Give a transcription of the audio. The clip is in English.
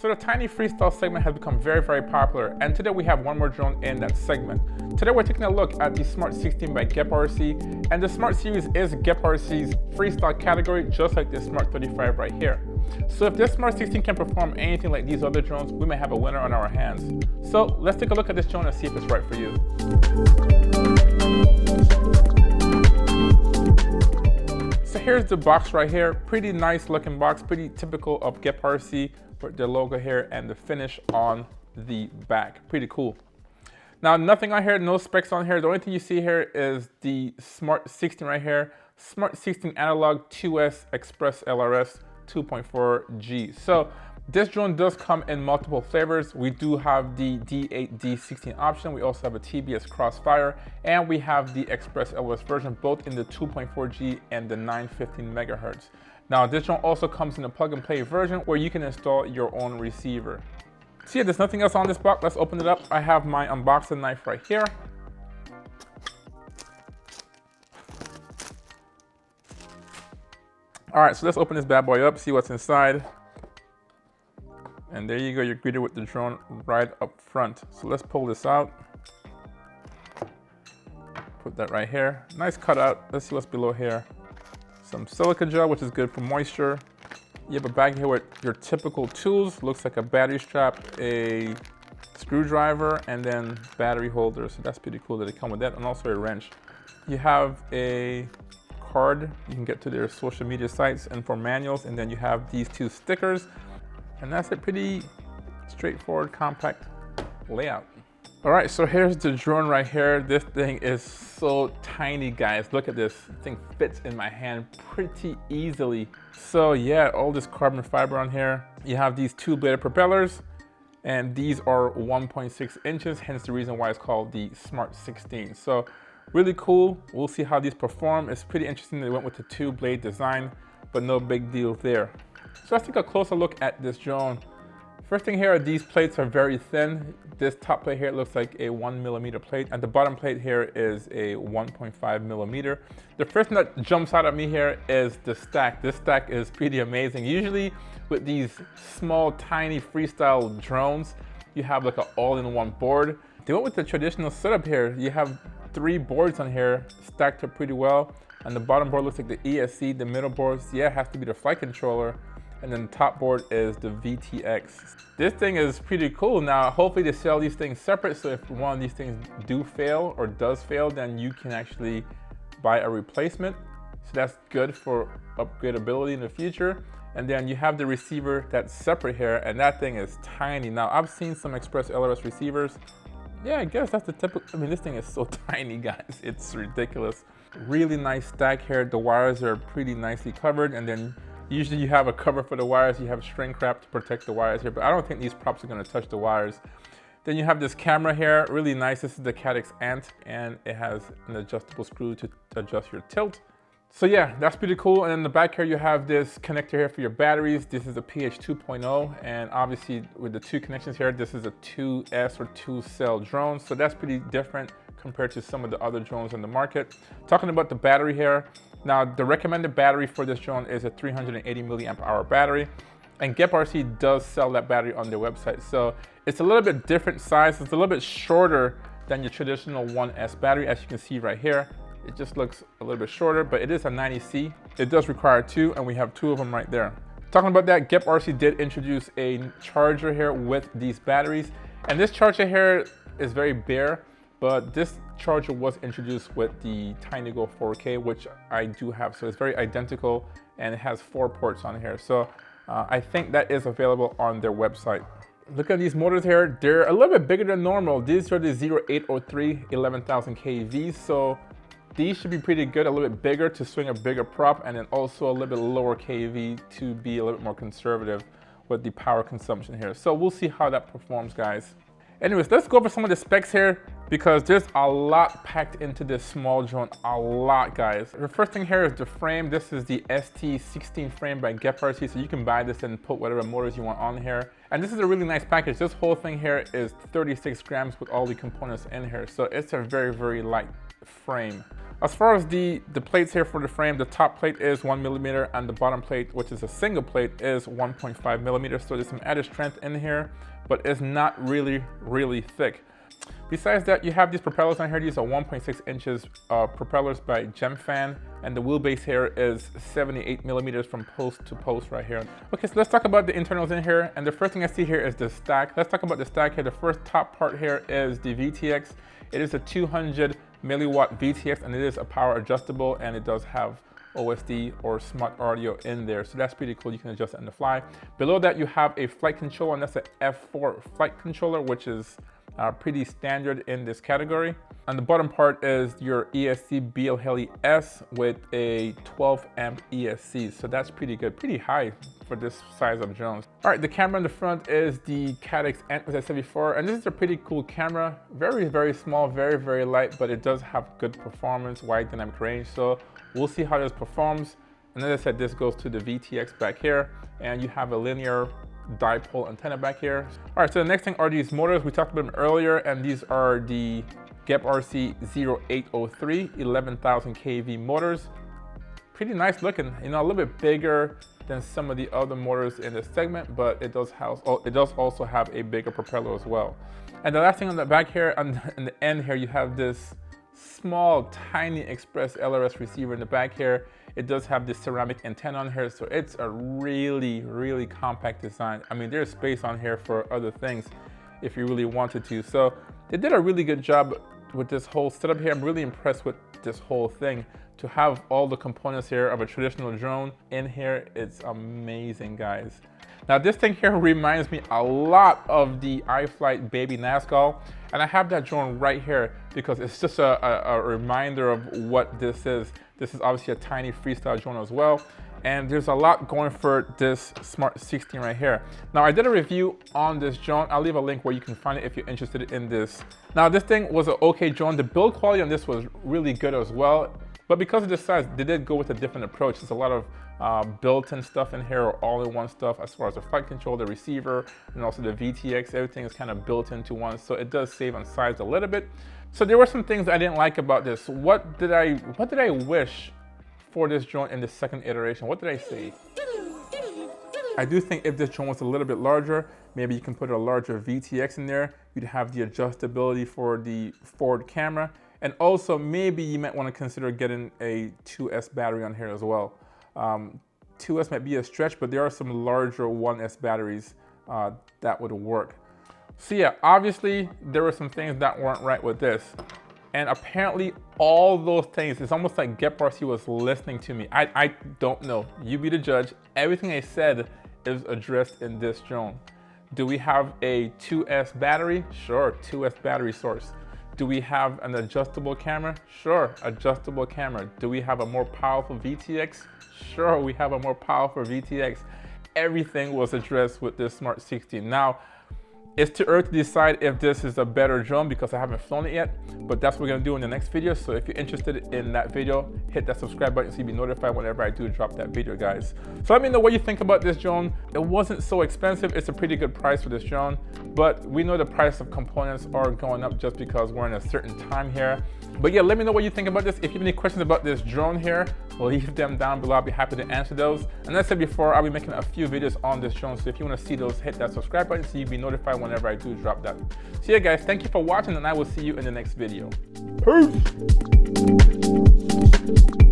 So the tiny freestyle segment has become very, very popular, and today we have one more drone in that segment. Today we're taking a look at the Smart16 by GEPRC, and the Smart series is GEPRC's freestyle category, just like this Smart35 right here. So if this Smart16 can perform anything like these other drones, we may have a winner on our hands. So let's take a look at this drone and see if it's right for you. So here's the box right here. Pretty nice looking box, pretty typical of GEPRC with the logo here and the finish on the back. Pretty cool. Now, nothing on here, no specs on here. The only thing you see here is the Smart16 right here. Smart16 analog 2S Express LRS 2.4G. So this drone does come in multiple flavors. We do have the D8, D16 option. We also have a TBS Crossfire, and we have the Express LRS version, both in the 2.4G and the 915 megahertz. Now, this drone also comes in a plug-and-play version where you can install your own receiver. So yeah, there's nothing else on this box. Let's open it up. I have my unboxing knife right here. All right, so let's open this bad boy up, see what's inside. And there you go, you're greeted with the drone right up front. So let's pull this out. Put that right here. Nice cutout. Let's see what's below here. Some silica gel, which is good for moisture. You have a bag here with your typical tools. Looks like a battery strap, a screwdriver, and then battery holder. So that's pretty cool that they come with that, and also a wrench. You have a card you can get to their social media sites and for manuals, and then you have these two stickers, and that's a pretty straightforward, compact layout. All right, so here's the drone right here. This thing is so tiny, guys. Look at this. This thing fits in my hand pretty easily. So yeah, all this carbon fiber on here. You have these two bladed propellers, and these are 1.6 inches, hence the reason why it's called the Smart16. So really cool. We'll see how these perform. It's pretty interesting they went with the two blade design, but no big deal there. So let's take a closer look at this drone. First thing here, these plates are very thin. This top plate here looks like a 1mm plate, and the bottom plate here is a 1.5mm. The first thing that jumps out at me here is the stack. This stack is pretty amazing. Usually with these small, tiny freestyle drones, you have like an all-in-one board. They went with the traditional setup here. You have 3 boards on here stacked up pretty well. And the bottom board looks like the ESC, the middle boards, yeah, it has to be the flight controller. And then the top board is the VTX. This thing is pretty cool. Now, hopefully they sell these things separate, so if one of these things do fail or does fail, then you can actually buy a replacement. So that's good for upgradability in the future. And then you have the receiver that's separate here, and that thing is tiny. Now, I've seen some Express LRS receivers. Yeah, I guess that's the typical, I mean, this thing is so tiny, guys. It's ridiculous. Really nice stack here. The wires are pretty nicely covered, and then usually you have a cover for the wires. You have shrink wrap to protect the wires here, but I don't think these props are gonna touch the wires. Then you have this camera here, really nice. This is the Caddx Ant, and it has an adjustable screw to adjust your tilt. So yeah, that's pretty cool. And in the back here, you have this connector here for your batteries. This is a PH 2.0, and obviously with the 2 connections here, this is a 2S or 2-cell drone. So that's pretty different compared to some of the other drones in the market. Talking about the battery here, now the recommended battery for this drone is a 380 milliamp hour battery, and GEPRC does sell that battery on their website. So it's a little bit different size. It's a little bit shorter than your traditional 1S battery, as you can see right here. It just looks a little bit shorter, but it is a 90C. It does require 2, and we have 2 of them right there. Talking about that, GEPRC did introduce a charger here with these batteries, and this charger here is very bare, but this charger was introduced with the TinyGo 4K, which I do have. So it's very identical, and it has 4 ports on here. So I think that is available on their website. Look at these motors here. They're a little bit bigger than normal. These are the 0803 11,000 kV. So these should be pretty good, a little bit bigger to swing a bigger prop, and then also a little bit lower kV to be a little bit more conservative with the power consumption here. So we'll see how that performs, guys. Anyways, let's go over some of the specs here, because there's a lot packed into this small drone, a lot, guys. The first thing here is the frame. This is the ST16 frame by GEPRC, so you can buy this and put whatever motors you want on here. And this is a really nice package. This whole thing here is 36 grams with all the components in here, so it's a very, very light frame. As far as the plates here for the frame, the top plate is 1 millimeter and the bottom plate, which is a single plate, is 1.5 millimeters. So there's some added strength in here, but it's not really thick. Besides that, you have these propellers on here. These are 1.6 inches propellers by GEPRC, and the wheelbase here is 78 millimeters from post to post right here. Okay, so let's talk about the internals in here. And the first thing I see here is the stack. Let's talk about the stack here. The first top part here is the VTX. It is a 200 milliwatt VTX, and it is a power adjustable, and it does have OSD or smart audio in there. So that's pretty cool. You can adjust it on the fly. Below that, you have a flight controller, and that's an F4 flight controller, which is pretty standard in this category. And the bottom part is your ESC BLHeli-S with a 12 amp ESC. So that's pretty good, pretty high for this size of drones. All right, the camera in the front is the Caddx Ant, as I said before, and this is a pretty cool camera. Very small, very light, but it does have good performance, wide dynamic range. So we'll see how this performs. And as I said, this goes to the VTX back here, and you have a linear dipole antenna back here. All right, so the next thing are these motors. We talked about them earlier, and these are the GEPRC 0803 11,000 kV motors. Pretty nice looking, you know, a little bit bigger than some of the other motors in this segment, but it does also have a bigger propeller as well. And the last thing on the back here, on the end here, you have this small, tiny Express LRS receiver in the back here. It does have this ceramic antenna on here, so it's a really compact design. I mean, there's space on here for other things if you really wanted to. So they did a really good job with this whole setup here. I'm really impressed with this whole thing. To have all the components here of a traditional drone in here, it's amazing, guys. Now this thing here reminds me a lot of the iFlight Baby Nazgul, and I have that drone right here because it's just a reminder of what this is. This is obviously a tiny freestyle drone as well, and there's a lot going for this Smart16 right here. Now I did a review on this drone. I'll leave a link where you can find it if you're interested in this. Now this thing was an okay drone. The build quality on this was really good as well, but because of the size, they did go with a different approach. There's a lot of built-in stuff in here, or all-in-one stuff as far as the flight control, the receiver, and also the VTX. Everything is kind of built into one, so it does save on size a little bit. So there were some things I didn't like about this. What did I wish for this drone in the second iteration? What did I say? I do think if this drone was a little bit larger, maybe you can put a larger VTX in there. You'd have the adjustability for the forward camera. And also maybe you might want to consider getting a 2S battery on here as well. 2S might be a stretch, but there are some larger 1S batteries that would work. So yeah, obviously there were some things that weren't right with this. And apparently all those things, it's almost like GEPRC was listening to me. I don't know, you be the judge. Everything I said is addressed in this drone. Do we have a 2S battery? Sure, 2S battery source. Do we have an adjustable camera? Sure, adjustable camera. Do we have a more powerful VTX? Sure, we have a more powerful VTX. Everything was addressed with this Smart16. Now, it's too early to decide if this is a better drone because I haven't flown it yet, but that's what we're gonna do in the next video. So if you're interested in that video, hit that subscribe button so you'll be notified whenever I do drop that video, guys. So let me know what you think about this drone. It wasn't so expensive. It's a pretty good price for this drone, but we know the price of components are going up just because we're in a certain time here. But yeah, let me know what you think about this. If you have any questions about this drone here, leave them down below. I'll be happy to answer those. And as I said before, I'll be making a few videos on this drone. So if you want to see those, hit that subscribe button so you'll be notified whenever I do drop that. So yeah, guys, thank you for watching, and I will see you in the next video. Peace!